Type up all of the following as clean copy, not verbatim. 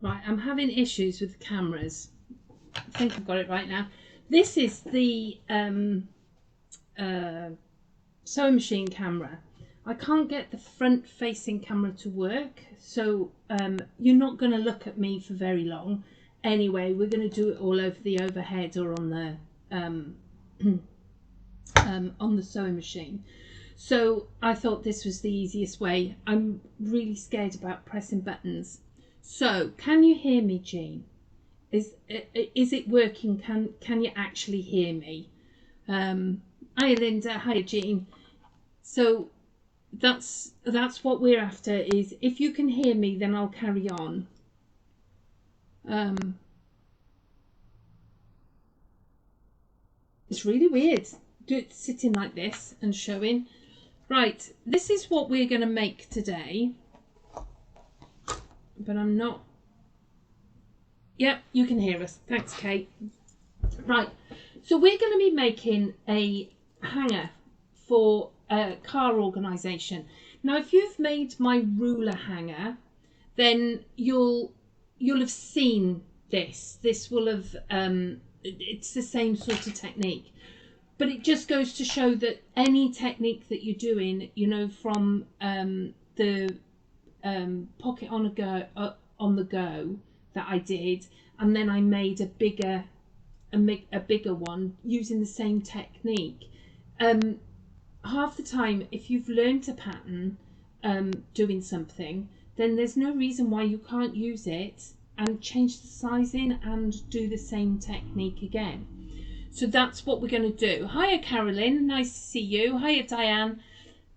Right, I'm having issues with the cameras. I think I've got it right now. This is the sewing machine camera. I can't get the front facing camera to work, so you're not going to look at me for very long. Anyway, we're going to do it all over the overhead or on the sewing machine. So I thought this was the easiest way. I'm really scared about pressing buttons. So can you hear me, Jean? Is it working? Can you actually hear me? Hi Linda, hi Jean. So that's what we're after, is if you can hear me, then I'll carry on. It's really weird. Do it sitting like this and showing. Right, this is what we're going to make today. But I'm not. Yep, you can hear us. Thanks, Kate. Right, so we're going to be making a hanger for a car organisation. Now, if you've made my ruler hanger, then you'll have seen this. This will have. It's the same sort of technique, but it just goes to show that any technique that you're doing, you know, from the pocket on the go that I did, and then I made a bigger one using the same technique. Half the time, if you've learned a pattern doing something, then there's no reason why you can't use it and change the sizing and do the same technique again. So that's what we're going to do. Hiya Carolyn, nice to see you. Hiya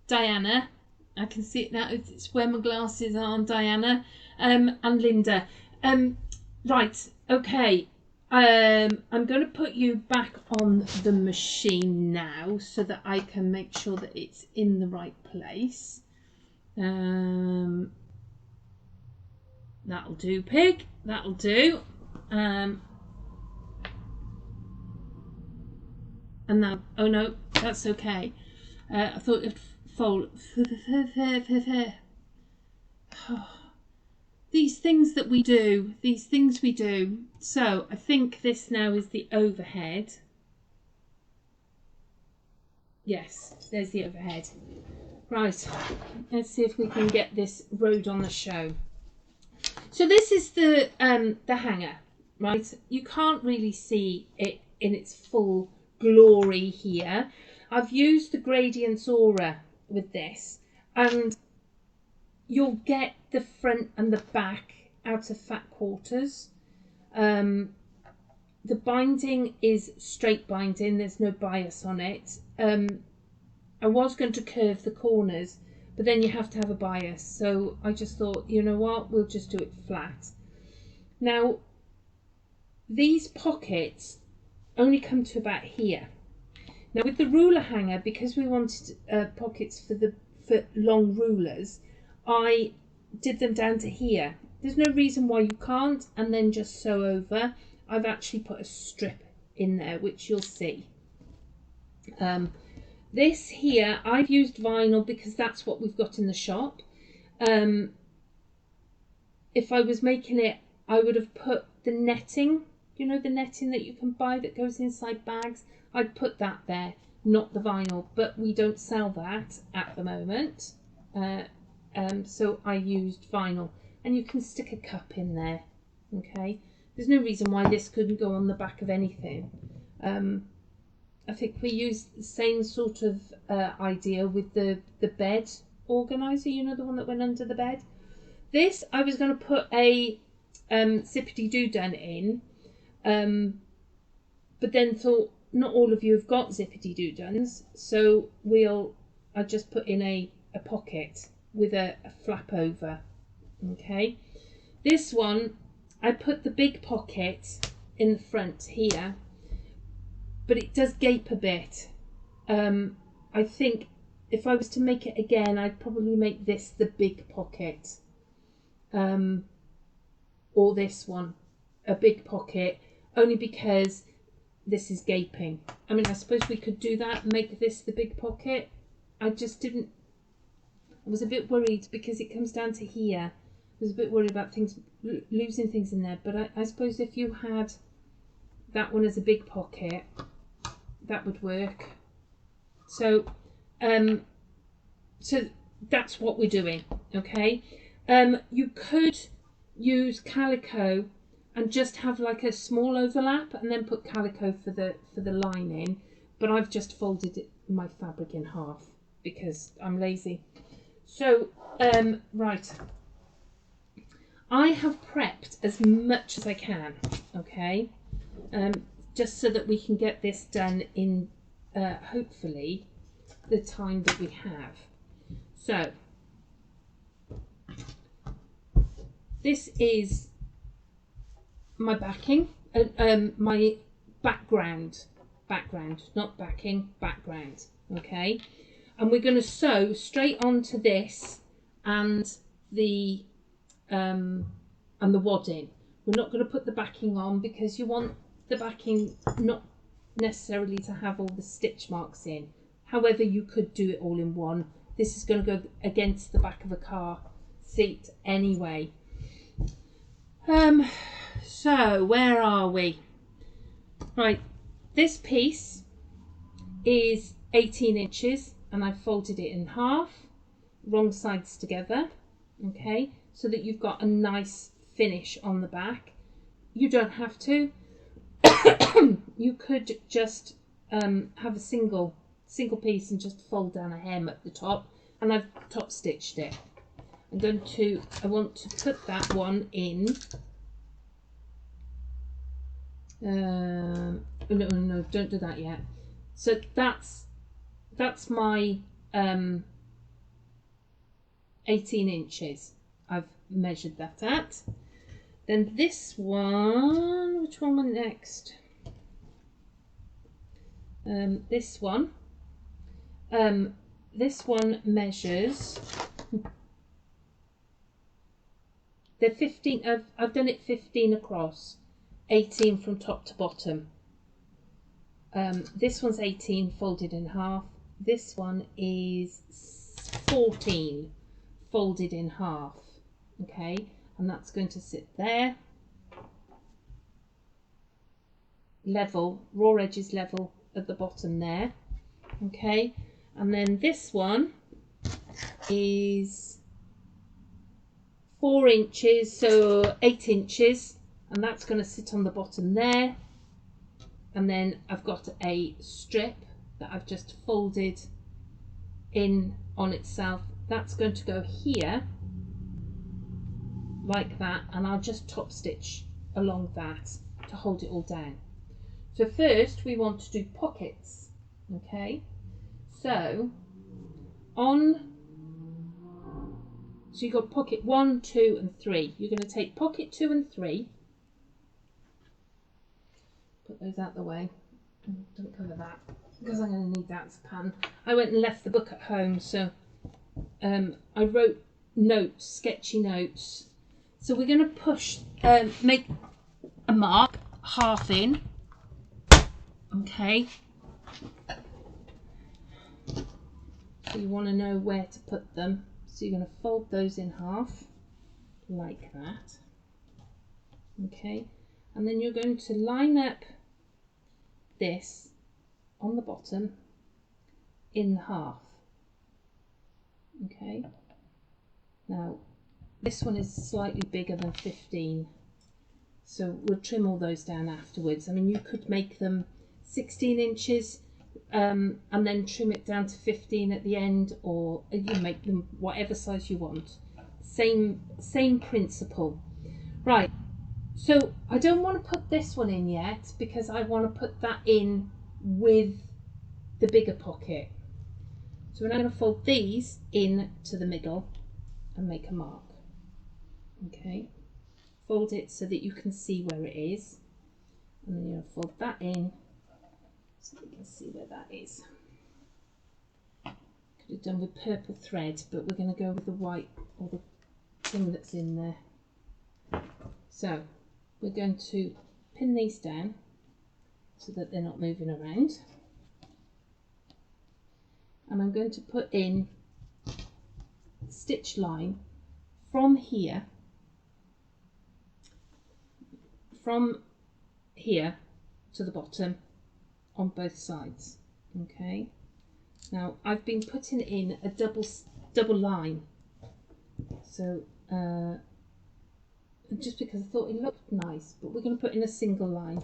Diana, I can see it now, it's where my glasses are on, Diana, and Linda. Right, okay, I'm going to put you back on the machine now so that I can make sure that it's in the right place. That'll do, pig, that'll do. And now, oh no, that's okay. I thought it'd fold. These things we do. So I think this now is the overhead. Yes, there's the overhead. Right, let's see if we can get this road on the show. So this is the hanger, right? You can't really see it in its full glory here. I've used the Gradients Aura with this, and you'll get the front and the back out of fat quarters. The binding is straight binding, there's no bias on it. I was going to curve the corners, but then you have to have a bias, so I just thought, you know what, we'll just do it flat. Now, these pockets only come to about here. Now with the ruler hanger, because we wanted pockets for long rulers, I did them down to here. There's no reason why you can't, and then just sew over. I've actually put a strip in there, which you'll see. This here, I've used vinyl because that's what we've got in the shop. If I was making it, I would have put the netting, you know, the netting that you can buy that goes inside bags. I'd put that there, not the vinyl, but we don't sell that at the moment. So I used vinyl, and you can stick a cup in there. Okay, there's no reason why this couldn't go on the back of anything. I think we used the same sort of idea with the bed organiser, you know, the one that went under the bed. This, I was going to put a zippity-doo-dah in, but then thought not all of you have got zippity-doo-dahs, so I just put in a pocket with a flap over. Okay, this one, I put the big pocket in the front here, but it does gape a bit. I think if I was to make it again, I'd probably make this the big pocket, or this one a big pocket, only because this is gaping. I mean, I suppose we could do that, make this the big pocket. I just didn't, I was a bit worried because it comes down to here, was a bit worried about things, losing things in there, but I suppose if you had that one as a big pocket, that would work. So so that's what we're doing, okay? You could use calico and just have like a small overlap and then put calico for the lining, but I've just folded my fabric in half because I'm lazy. So right, I have prepped as much as I can, okay, just so that we can get this done in hopefully the time that we have. So this is my backing, my background, not backing, background, okay? And we're going to sew straight onto this and the wadding. We're not going to put the backing on because you want the backing not necessarily to have all the stitch marks in. However, you could do it all in one. This is going to go against the back of a car seat anyway. So where are we? Right, this piece is 18 inches and I've folded it in half, wrong sides together, okay, so that you've got a nice finish on the back. You don't have to. You could just have a single piece and just fold down a hem at the top, and I've top stitched it. I want to put that one in. No, don't do that yet. So that's my 18 inches. I've measured that at. Then this one, which one went next? This one measures. They're 15. I've done it 15 across, 18 from top to bottom. This one's 18 folded in half. This one is 14 folded in half. Okay, and that's going to sit there. Level, raw edges level at the bottom there. Okay, and then this one is 4 inches, so 8 inches, and that's going to sit on the bottom there. And then I've got a strip that I've just folded in on itself. That's going to go here like that, and I'll just top stitch along that to hold it all down. So first we want to do pockets, okay? So you've got pocket 1, 2 and 3. You're going to take pocket 2 and 3. Put those out the way. Don't cover that because I'm going to need that as a pan. I went and left the book at home, so I wrote notes, sketchy notes. So we're going to push, make a mark half in. Okay. So you want to know where to put them. So you're going to fold those in half like that. Okay. And then you're going to line up this on the bottom in half. Okay. Now this one is slightly bigger than 15, so we'll trim all those down afterwards. I mean, you could make them 16 inches and then trim it down to 15 at the end, or you make them whatever size you want. Same principle. Right, so I don't want to put this one in yet because I want to put that in with the bigger pocket. So we're now going to fold these in to the middle and make a mark. Okay, fold it so that you can see where it is, and then you're going to fold that in so that you can see where that is. Could have done with purple thread, but we're going to go with the white or the thing that's in there. So we're going to pin these down so that they're not moving around, and I'm going to put in stitch line from here from here to the bottom on both sides. Okay, now I've been putting in a double line, so just because I thought it looked nice, but we're going to put in a single line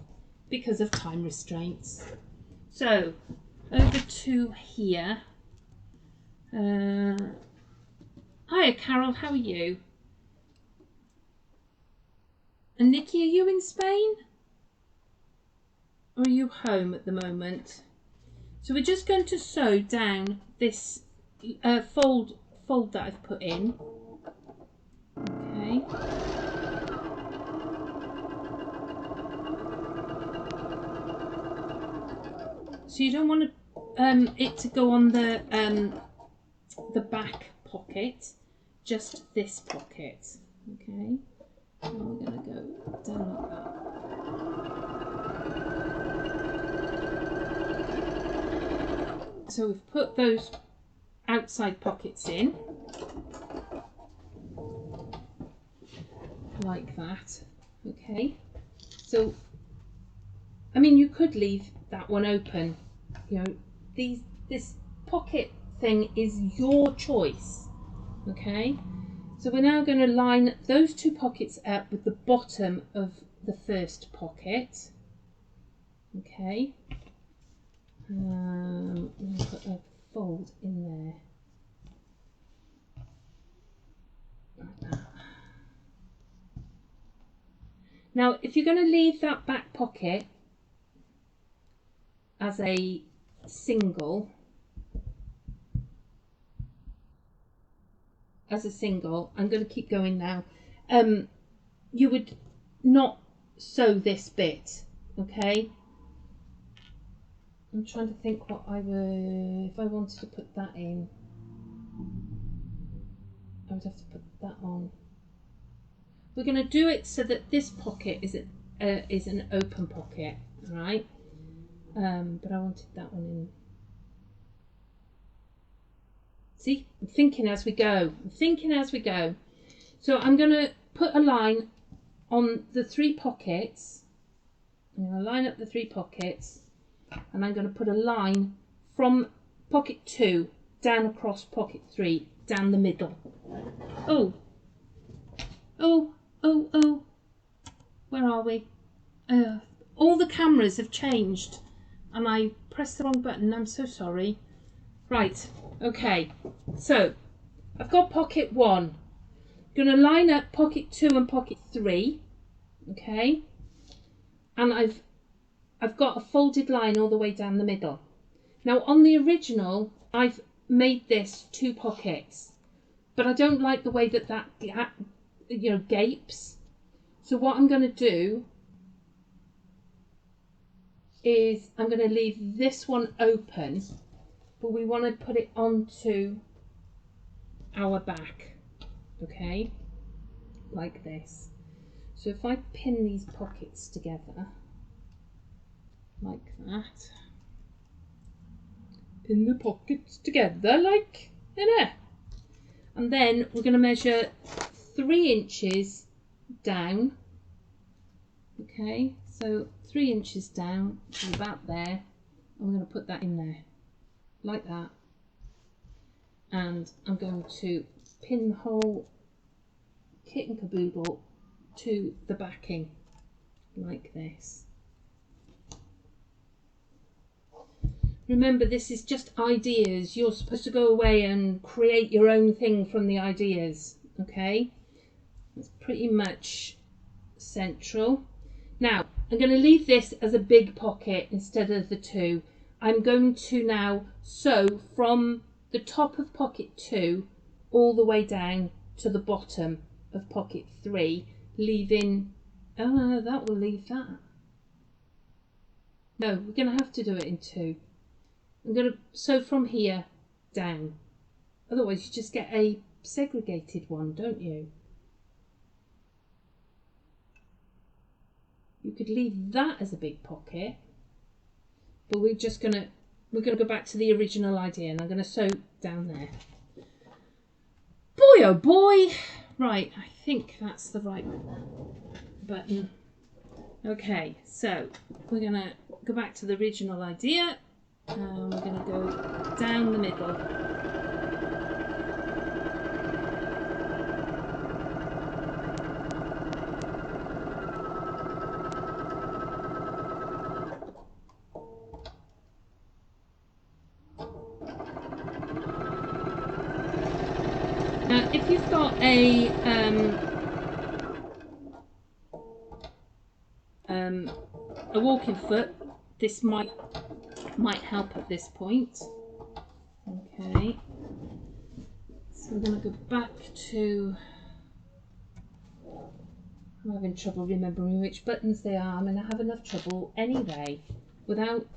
because of time restraints. So over to here. Hiya Carol, how are you? And Nikki, are you in Spain? Or are you home at the moment? So we're just going to sew down this fold that I've put in. Okay. So you don't want it to go on the back pocket, just this pocket. Okay. And we're going to go down like that. So we've put those outside pockets in like that. Okay, so I mean you could leave that one open, you know, this pocket thing is your choice. Okay, so we're now going to line those two pockets up with the bottom of the first pocket. Okay, I'm going to put a fold in there like that. Now if you're going to leave that back pocket as a single, I'm going to keep going now, you would not sew this bit. Okay, I'm trying to think what I would, if I wanted to put that in, I would have to put that on. We're going to do it so that this pocket is an open pocket, all right? But I wanted that one in. See, I'm thinking as we go. So I'm going to put a line on the three pockets. I'm going to line up the three pockets, and I'm going to put a line from pocket 2 down across pocket 3, down the middle. Oh, where are we? All the cameras have changed and I pressed the wrong button. I'm so sorry. Right, okay, so I've got pocket 1. Going to line up pocket 2 and pocket 3. Okay, and I've got a folded line all the way down the middle. Now on the original I've made this 2 pockets, but I don't like the way that gapes. So what I'm going to do is I'm going to leave this one open, but we want to put it onto our back. Okay, like this. So if I pin these pockets together like that, pin the pockets together like that, and then we're going to measure 3 inches down. Okay, so 3 inches down to about there, and we're going to put that in there like that, and I'm going to pin the whole kit and caboodle to the backing like this. Remember, this is just ideas. You're supposed to go away and create your own thing from the ideas. Okay, that's pretty much central. Now I'm going to leave this as a big pocket instead of the 2. I'm going to now sew from the top of pocket 2 all the way down to the bottom of pocket 3, leaving, oh no, that will leave that. No, we're going to have to do it in 2. I'm going to sew from here down. Otherwise you just get a segregated one, don't you? You could leave that as a big pocket, but we're going to go back to the original idea, and I'm going to sew down there. Boy oh boy. Right, I think that's the right button. Okay, so we're going to go back to the original idea and we're going to go down the middle. Now, if you've got a walking foot, this might help at this point. Okay, so we're going to go back to. I'm having trouble remembering which buttons they are. I'm going to have enough trouble anyway without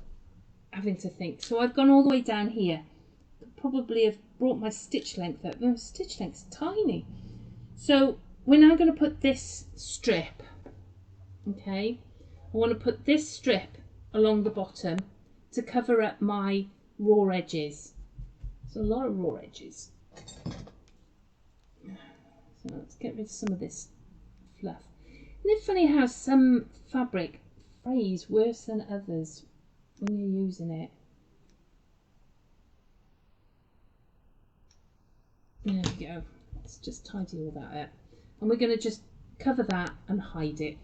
having to think. So I've gone all the way down here. Could probably have brought my stitch length up. My stitch length's tiny. So we're now going to put this strip. Okay, I want to put this strip along the bottom to cover up my raw edges. There's a lot of raw edges. So let's get rid of some of this fluff. Isn't it funny how some fabric frays worse than others when you're using it? There we go. Let's just tidy all that up. And we're going to just cover that and hide it.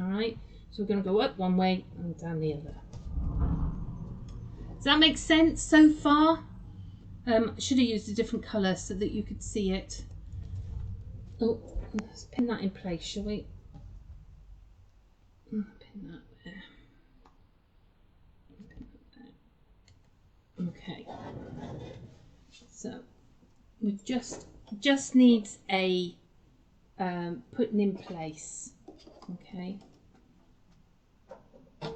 Alright, so we're going to go up one way and down the other. Does that make sense so far? I should have used a different colour so that you could see it. Oh, let's pin that in place, shall we? Pin that there. Pin that there. Okay. So we just needs a putting in place. Okay. So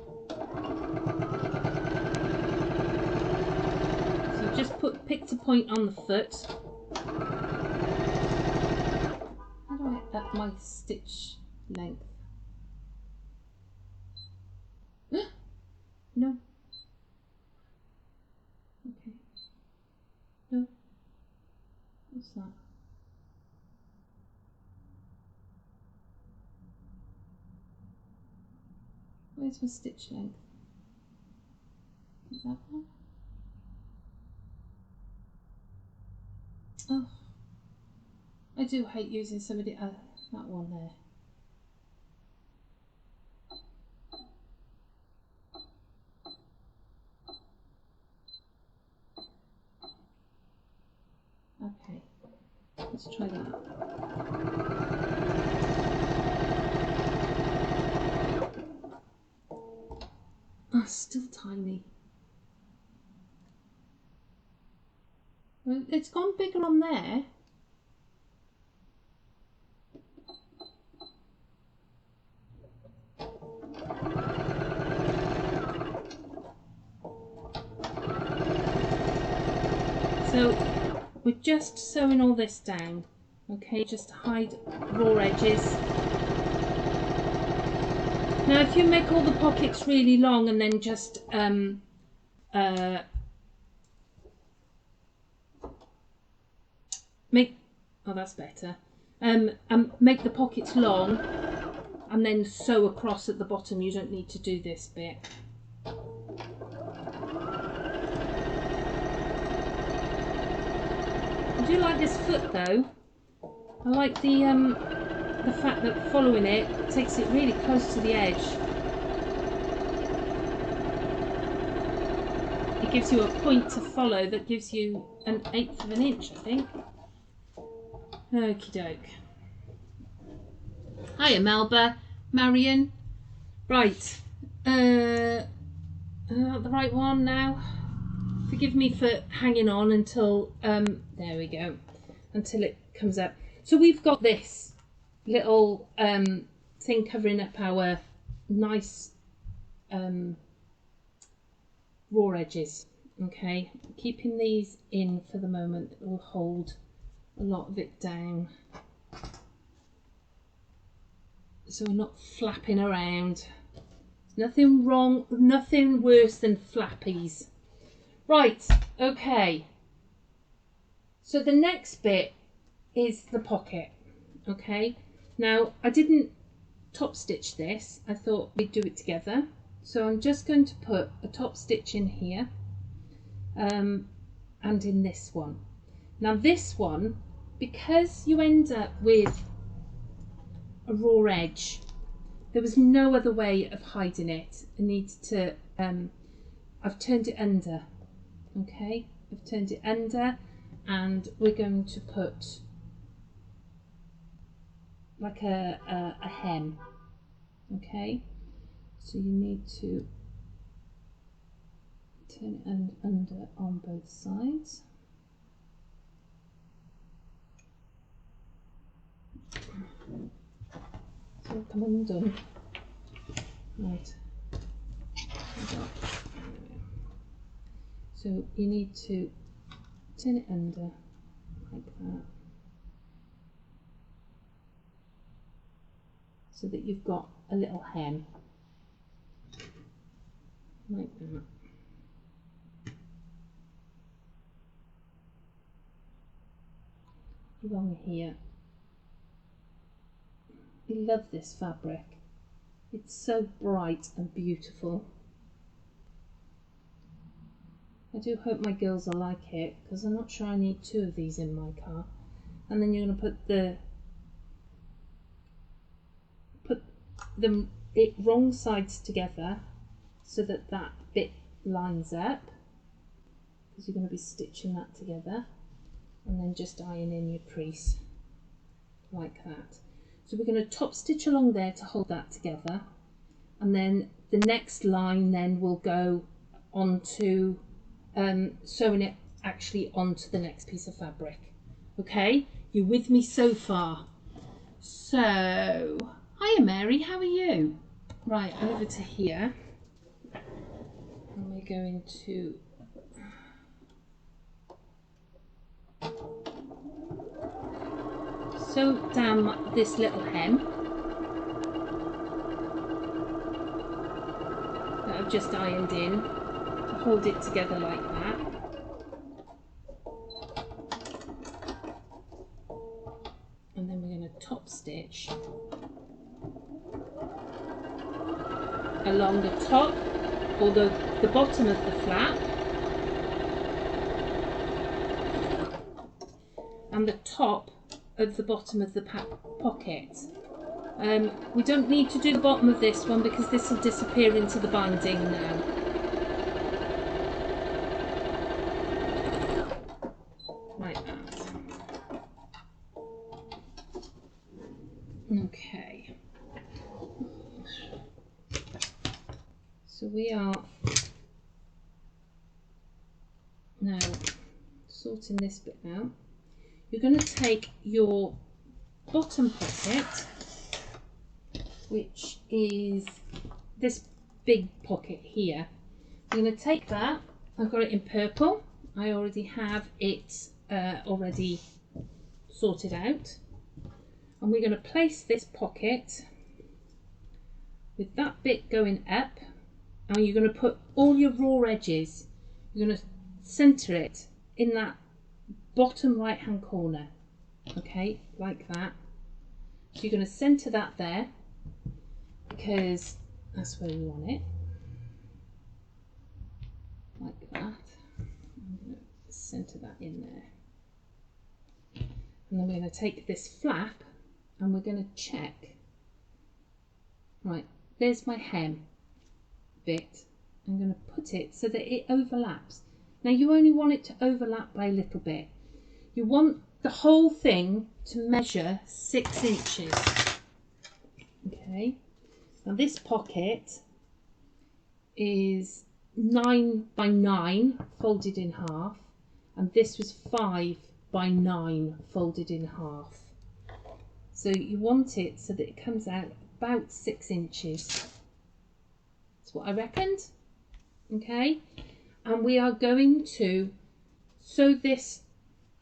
just picked a point on the foot. How do I up my stitch length? No. Okay. No. What's that? Where's my stitch length? Is that one? Oh, I do hate using somebody that one there. Okay, let's try that. Oh, still tiny. Well, it's gone bigger on there. So we're just sewing all this down, okay, just to hide raw edges. Now if you make all the pockets really long and then just that's better, make the pockets long and then sew across at the bottom, you don't need to do this bit. I do like this foot though. I like the fact that following it takes it really close to the edge. It gives you a point to follow that gives you an 1/8 of an inch, I think. Okie doke. Hiya Melba, Marion. Right, the right one now. Forgive me for hanging on until, there we go, until it comes up. So we've got this little thing covering up our nice raw edges, okay? Keeping these in for the moment, it will hold a lot of it down. So we're not flapping around. There's nothing wrong, nothing worse than flappies. Right, okay. So the next bit is the pocket, okay? Now, I didn't top stitch this, I thought we'd do it together. So I'm just going to put a top stitch in here and in this one. Now this one, because you end up with a raw edge, there was no other way of hiding it. I needed to, I've turned it under, okay? I've turned it under, and we're going to put like a hem, okay? So you need to turn it under on both sides. So come undone. Right. So you need to turn it under like that, so that you've got a little hem like that. Along here. I love this fabric. It's so bright and beautiful. I do hope my girls will like it, because I'm not sure I need 2 of these in my car. And then you're going to put them wrong sides together, so that that bit lines up, because you're going to be stitching that together, and then just iron in your crease like that. So we're going to top stitch along there to hold that together, and then the next line then will go onto sewing it actually onto the next piece of fabric. Okay, you're with me so far? So, hiya Mary, how are you? Right, over to here, and we're going to sew down this little hem that I've just ironed in to hold it together like that. And then we're going to top stitch along the top, or the bottom of the flap, and the top of the bottom of the pocket. We don't need to do the bottom of this one, because this will disappear into the binding now. Like that. Okay. So we are now sorting this bit out. You're going to take your bottom pocket, which is this big pocket here. I'm going to take that. I've got it in purple. I already have it already sorted out. And we're going to place this pocket with that bit going up, and you're going to put all your raw edges, you're going to centre it in that bottom right hand corner, okay, like that. So you're going to centre that there, because that's where we want it, like that. I'm going to centre that in there, and then we're going to take this flap and we're going to check. Right, there's my hem bit. I'm going to put it so that it overlaps. Now you only want it to overlap by a little bit. You want the whole thing to measure 6 inches. Okay, now this pocket is 9 by 9 folded in half, and this was 5 by 9 folded in half. So you want it so that it comes out about 6 inches. That's what I reckoned. Okay, and we are going to sew this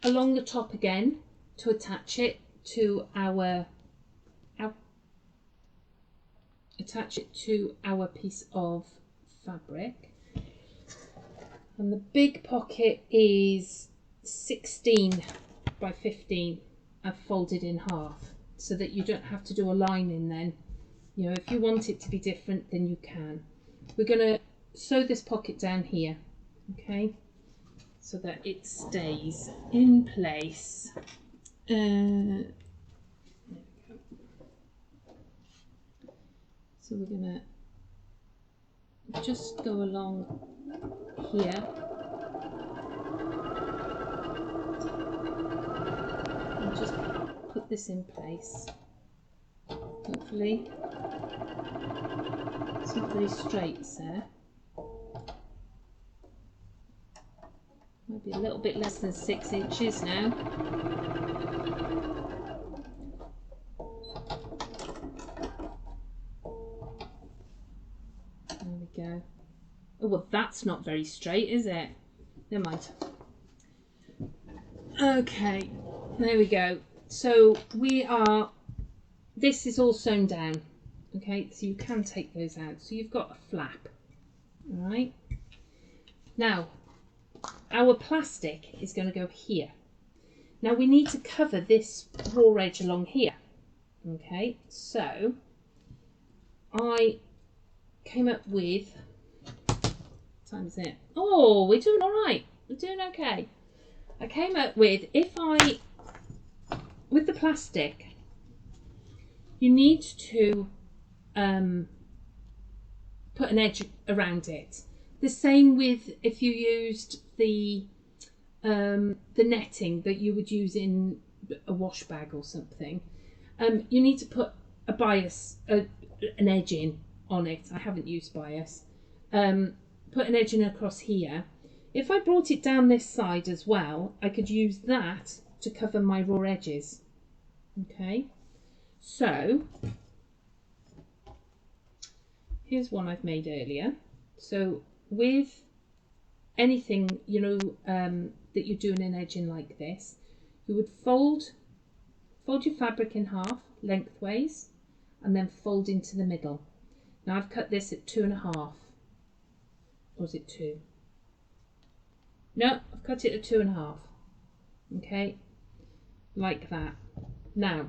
along the top again to attach it to our piece of fabric. And the big pocket is 16 by 15. I've folded in half so that you don't have to do a lining then You know, if you want it to be different, then you can. We're going to sew this pocket down here, okay, so that it stays in place. There we go. So we're going to just go along here. And just put this in place. Hopefully it's not very straight, sir. Might be a little bit less than 6 inches now. There we go. Oh, well, that's not very straight, is it? Never mind. Okay, there we go. So this is all sewn down. Okay, so you can take those out. So you've got a flap. All right. Now, our plastic is going to go here. Now we need to cover this raw edge along here. Okay, so I came up with, what time is it? Oh, we're doing all right. We're doing okay. I came up with, with the plastic, you need to put an edge around it. The same with if you used the netting that you would use in a wash bag or something. You need to put a bias, an edge in on it. I haven't used bias. Put an edge in across here. If I brought it down this side as well, I could use that to cover my raw edges. Okay, so here's one I've made earlier. So with anything, you know, that you're doing an edging like this, you would fold your fabric in half lengthways and then fold into the middle. Now I've cut this at 2.5, or is it 2? No, I've cut it at 2.5. Okay, like that. Now,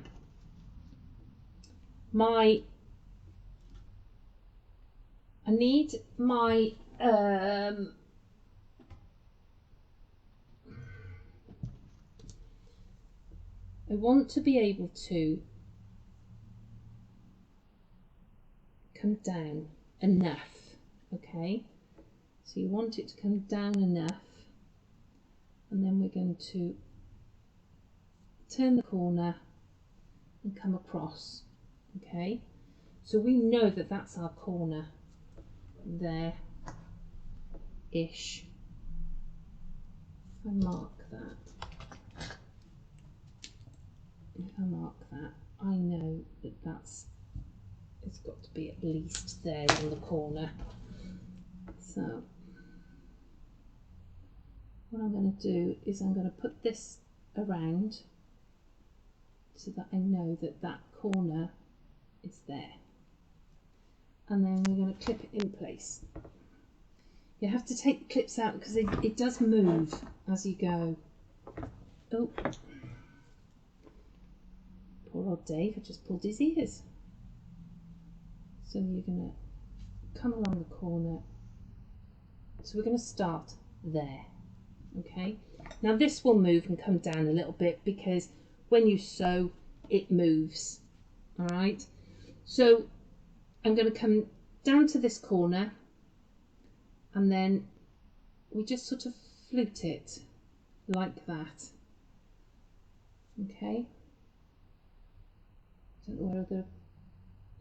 I need my I want to be able to come down enough. Okay, so you want it to come down enough, and then we're going to turn the corner and come across. Okay, so we know that that's our corner there ish. If I mark that, I know that it's got to be at least there in the corner. So what I'm going to do is I'm going to put this around so that I know that that corner is there, and then we're going to clip it in place. You have to take the clips out because it does move as you go. Oh, poor old Dave, I just pulled his ears. So you're going to come along the corner. So we're going to start there. Okay, now this will move and come down a little bit because when you sew it moves. All right, so I'm going to come down to this corner and then we just sort of flute it like that. Okay, don't know where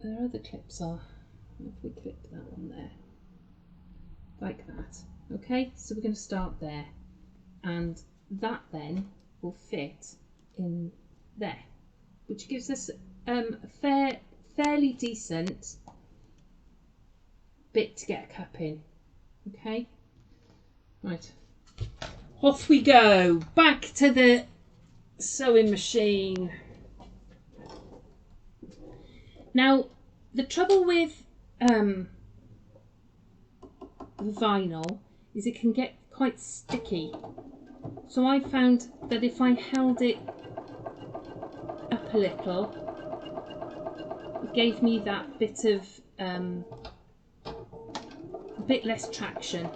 their other clips are. If we clip that one there like that. Okay, so we're going to start there, and that then will fit in there, which gives us a fairly decent bit to get a cup in. Okay, right, off we go back to the sewing machine. Now the trouble with vinyl is it can get quite sticky, so I found that if I held it up a little it gave me that bit of a bit less traction.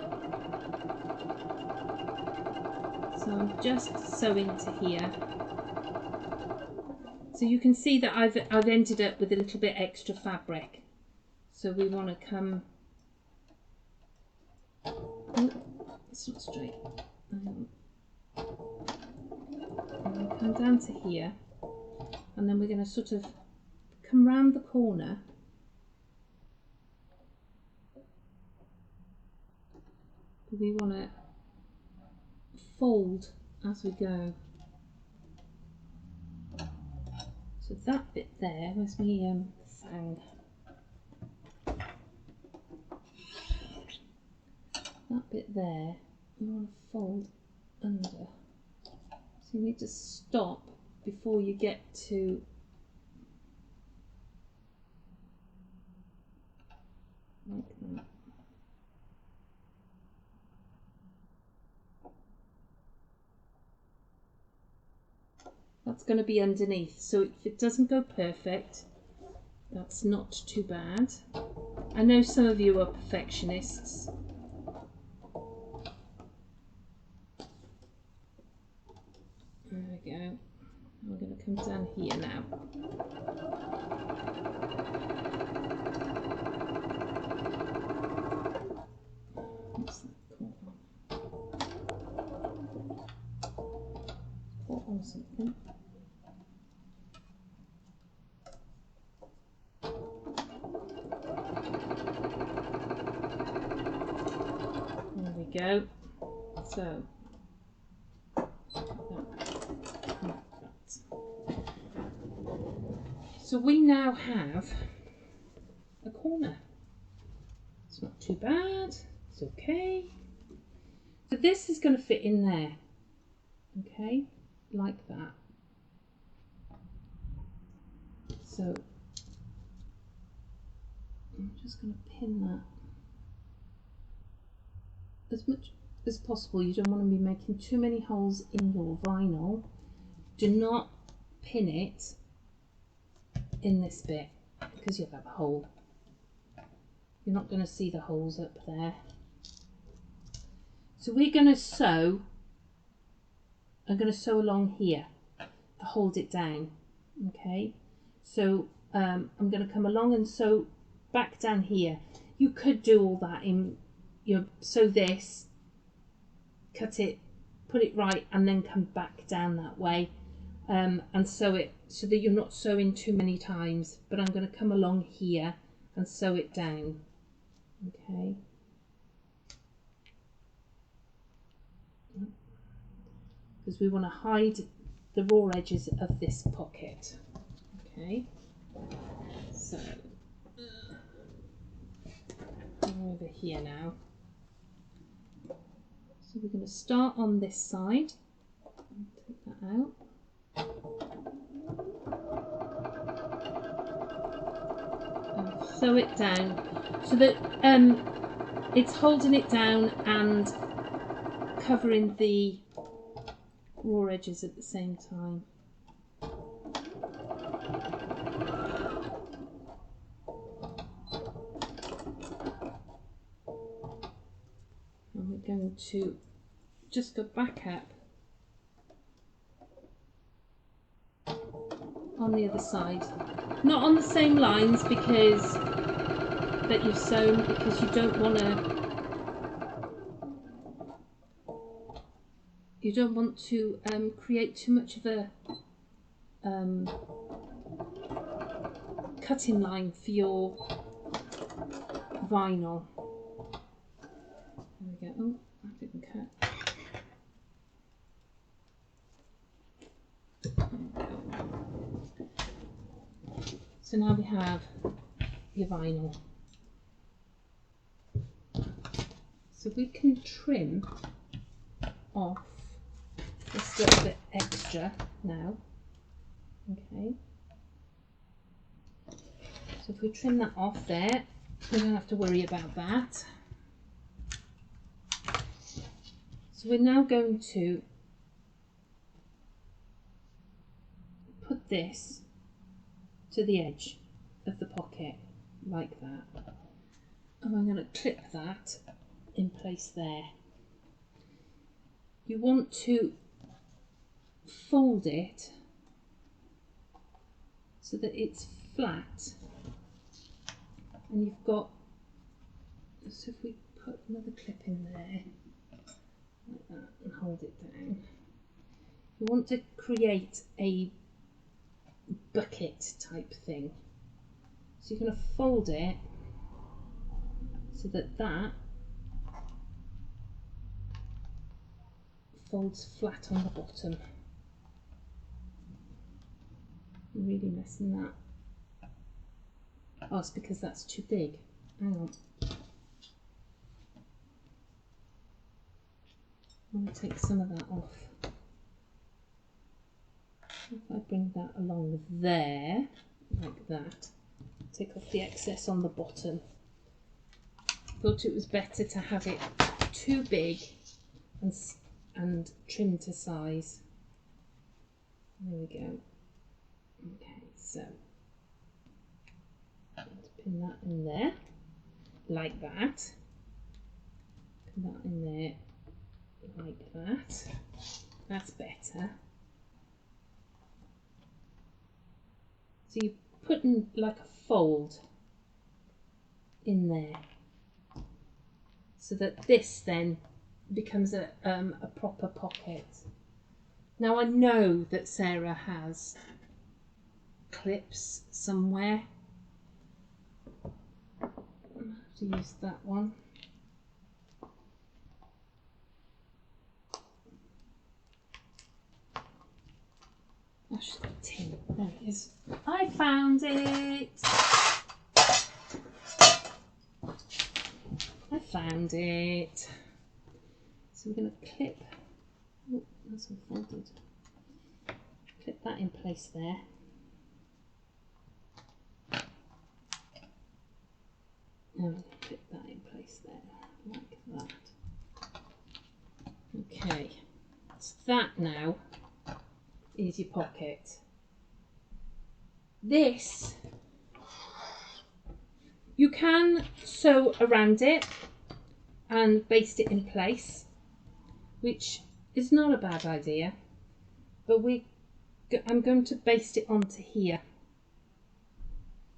So I'm just sewing to here. So you can see that I've ended up with a little bit extra fabric. So we want to come. Oh, it's not straight. And come down to here, and then we're going to sort of come round the corner. We want to fold as we go. So that bit there, where's my thang? That bit there, we want to fold under. So you need to stop before you get to like that. That's going to be underneath, so if it doesn't go perfect, that's not too bad. I know some of you are perfectionists. There we go. I'm going to come down here now. What's that caught on something? There we go. So so we now have a corner. It's not too bad, it's okay. So this is going to fit in there, okay, like that. So I'm just going to pin that as much as possible. You don't want to be making too many holes in your vinyl. Do not pin it in this bit because you'll have a hole. You're not going to see the holes up there. So we're going to sew. I'm going to sew along here to hold it down. Okay, so I'm going to come along and sew back down here. You could do all that in sew this, cut it, put it right, and then come back down that way, and sew it so that you're not sewing too many times. But I'm going to come along here and sew it down. Okay. Because we want to hide the raw edges of this pocket. Okay. So I'm over here now. So we're going to start on this side. Take that out. And sew it down so that it's holding it down and covering the raw edges at the same time. And we're going to just go back up on the other side, not on the same lines because that you've sewn, because you don't want to create too much of a cutting line for your vinyl. There we go. Oh, that didn't cut. So now we have your vinyl. So we can trim off this little bit extra now. Okay. So if we trim that off there, we don't have to worry about that. So we're now going to put this to the edge. of the pocket, like that. And I'm going to clip that in place there. You want to fold it so that it's flat, and you've got, so if we put another clip in there like that and hold it down, you want to create a bucket type thing. So you're going to fold it so that that folds flat on the bottom. I'm really messing that. Oh, it's because that's too big. Hang on. I'm going to take some of that off. If I bring that along there, like that, take off the excess on the bottom. Thought it was better to have it too big and trim to size. There we go. Okay, so let's pin that in there, like that. Pin that in there, like that. That's better. So you're putting like a fold in there, so that this then becomes a proper pocket. Now I know that Sarah has clips somewhere. I'll have to use that one. Oh, she's got a tin. There it is. I found it. I found it. So we're going to clip. Oh, that's all folded. Clip that in place there. And clip that in place there, like that. Okay, so that now is your pocket. This, you can sew around it and baste it in place, which is not a bad idea, but I'm going to baste it onto here.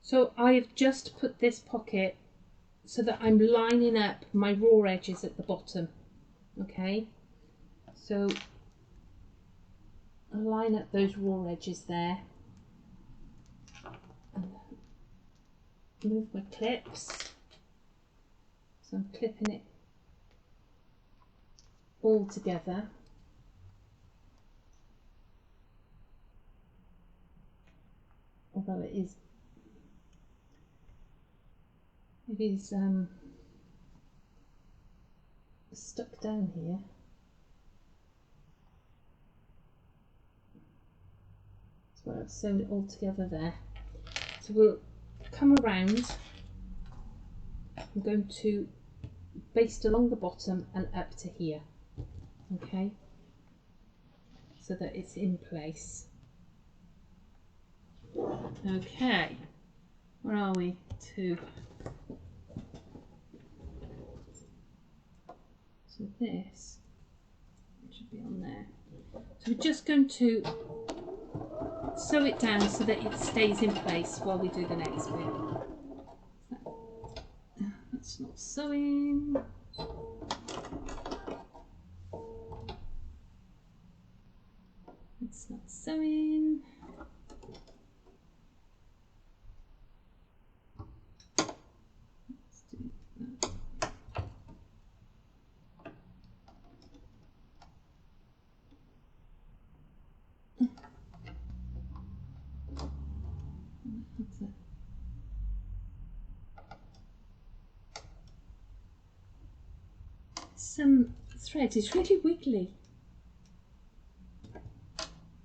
So I've just put this pocket so that I'm lining up my raw edges at the bottom. Okay, so I'll line up those raw edges there and move my clips. So I'm clipping it all together. Although it is stuck down here. That's where I've sewn it all together there. So we'll come around. I'm going to baste along the bottom and up to here. Okay, so that it's in place. Okay, where are we? 2. So this should be on there. So we're just going to sew it down so that it stays in place while we do the next bit. That's not sewing. It's not sewing. Let's do that. Some thread is really wiggly.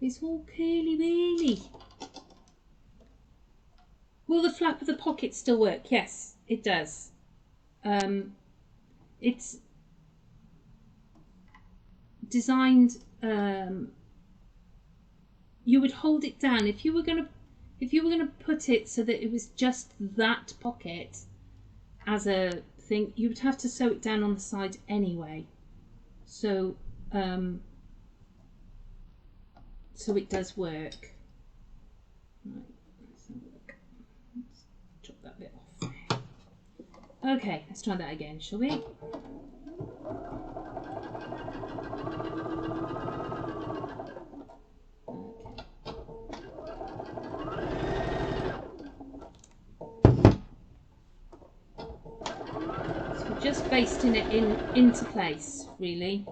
It's all curly-whirly. Will the flap of the pocket still work? Yes, it does. It's designed. You would hold it down if you were going to. if you were going to put it so that it was just that pocket as a thing, you would have to sew it down on the side anyway. So so it does work. Right, let's have a look. Let's chop that bit off. Okay, let's try that again, shall we? Just basting it into place, really.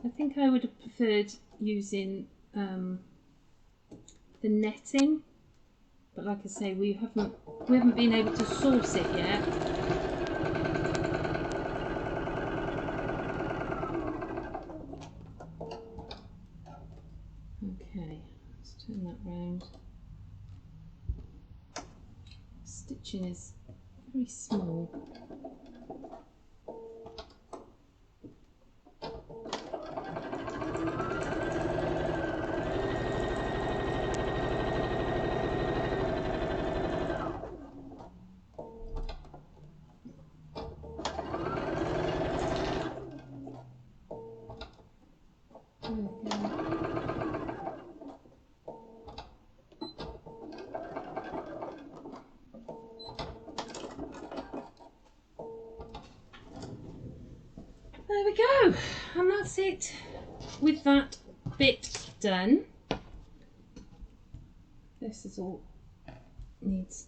I think I would have preferred using the netting, but like I say, we haven't been able to source it yet. Okay, let's turn that round. Stitching is very small. There we go, and that's it with that bit done. This is all needs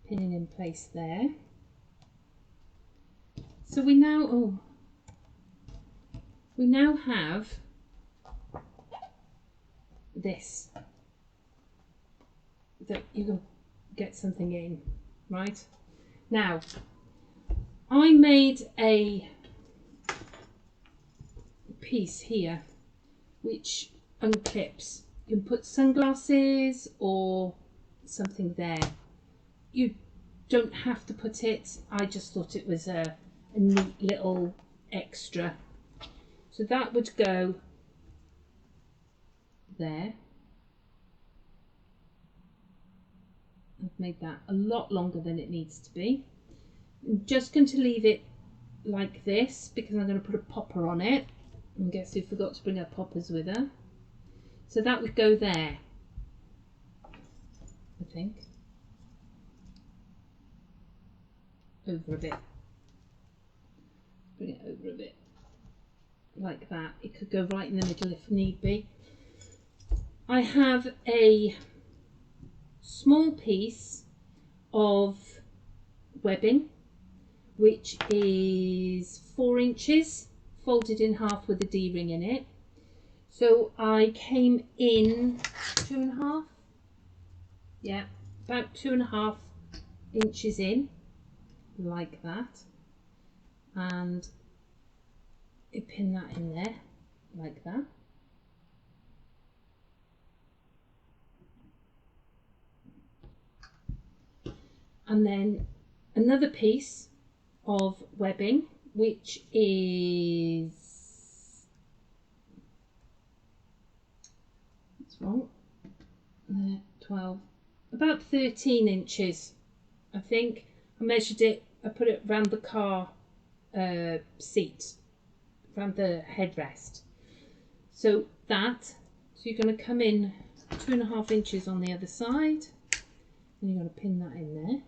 pinning in place there. So we now have this that you can get something in, right? Now I made a piece here which unclips. You can put sunglasses or something there. You don't have to put it. I just thought it was a neat little extra. So that would go there. I've made that a lot longer than it needs to be. I'm just going to leave it like this because I'm going to put a popper on it. And guess who forgot to bring her poppers with her? So that would go there, I think. Over a bit. Bring it over a bit. Like that. It could go right in the middle if need be. I have a small piece of webbing which is 4 inches folded in half with a D-ring in it. So I came in 2.5, yeah, about 2.5 inches in, like that, and I pin that in there, like that. And then another piece of webbing, which is, what's wrong, 12, about 13 inches, I think. I measured it, I put it around the car seat, around the headrest. So you're going to come in 2.5 inches on the other side, and you're going to pin that in there.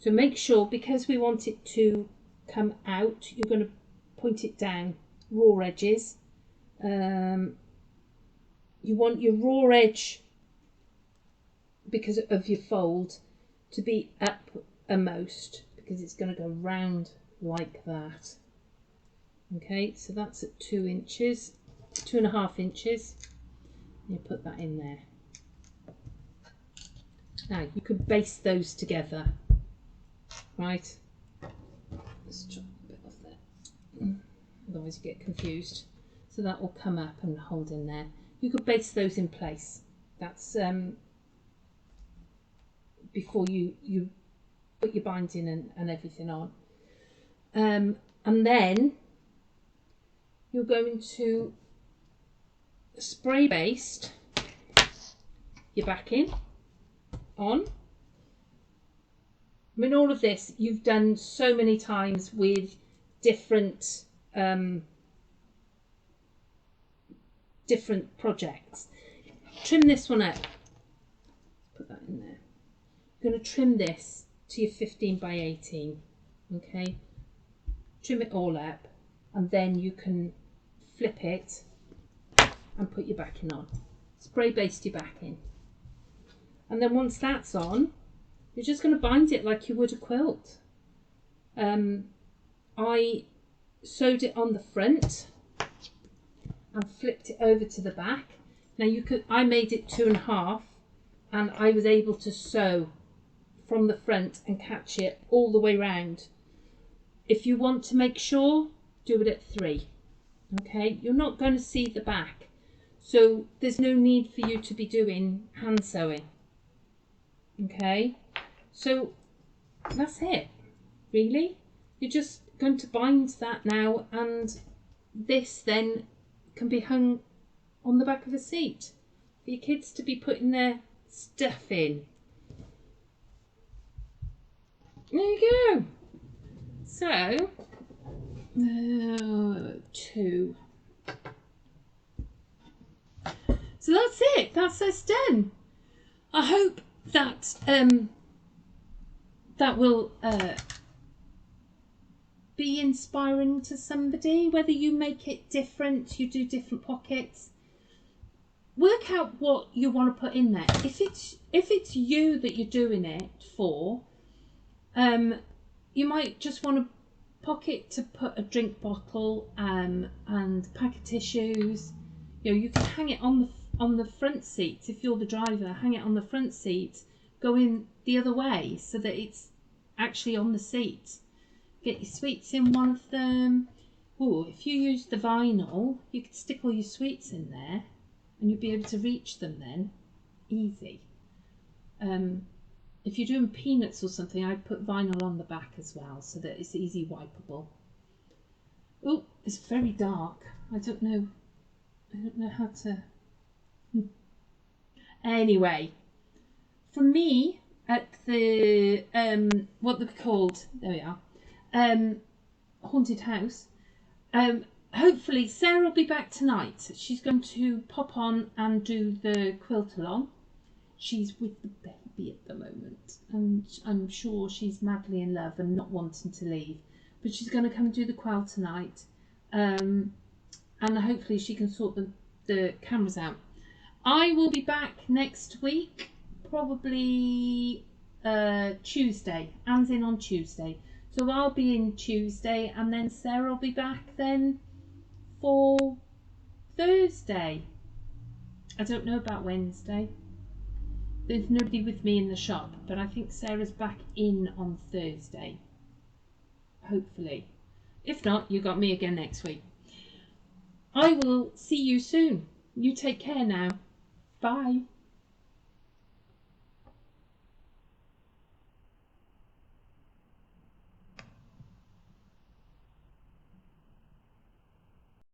So make sure, because we want it to come out, you're going to point it down, raw edges. You want your raw edge, because of your fold, to be uppermost, because it's going to go round like that. Okay, so that's at 2 inches, 2.5 inches. You put that in there. Now you could baste those together, right? Let's chop a bit off there. Otherwise you get confused. So that will come up and hold in there. You could baste those in place. That's before you put your binding and everything on. And then you're going to spray baste your backing on. I mean, all of this you've done so many times with different different projects. Trim this one up. Put that in there. You're going to trim this to your 15 by 18. Okay, trim it all up, and then you can flip it and put your backing on. Spray baste your backing, and then once that's on, you're just going to bind it like you would a quilt. I sewed it on the front and flipped it over to the back. Now I made it 2.5, and I was able to sew from the front and catch it all the way round. If you want to make sure, do it at 3. Okay, you're not going to see the back, so there's no need for you to be doing hand sewing. Okay, so that's it, really. You're just going to bind that now, and this then can be hung on the back of a seat for your kids to be putting their stuff in. There you go. So, 2. So that's it. That's us done. I hope that that will be inspiring to somebody. Whether you make it different, you do different pockets. Work out what you want to put in there. If it's you that you're doing it for, you might just want a pocket to put a drink bottle and a pack of tissues. You know, you can hang it on the front seat. If you're the driver, hang it on the front seat, go in the other way so that it's actually on the seat. Get your sweets in one of them. Oh, if you use the vinyl, you could stick all your sweets in there and you'll be able to reach them then. Easy. If you're doing peanuts or something, I'd put vinyl on the back as well so that it's easy wipeable. Oh, it's very dark. I don't know how to... Anyway, for me, at the, what they're called, there we are, haunted house, hopefully Sarah will be back tonight. She's going to pop on and do the quilt along. She's with the baby at the moment, and I'm sure she's madly in love and not wanting to leave. But she's going to come and do the quilt tonight, and hopefully she can sort the cameras out. I will be back next week, probably Tuesday. Anne's in on Tuesday, so I'll be in Tuesday, and then Sarah will be back then for Thursday. I don't know about Wednesday. There's nobody with me in the shop, but I think Sarah's back in on Thursday. Hopefully. If not, you got me again next week. I will see you soon. You take care now. Bye.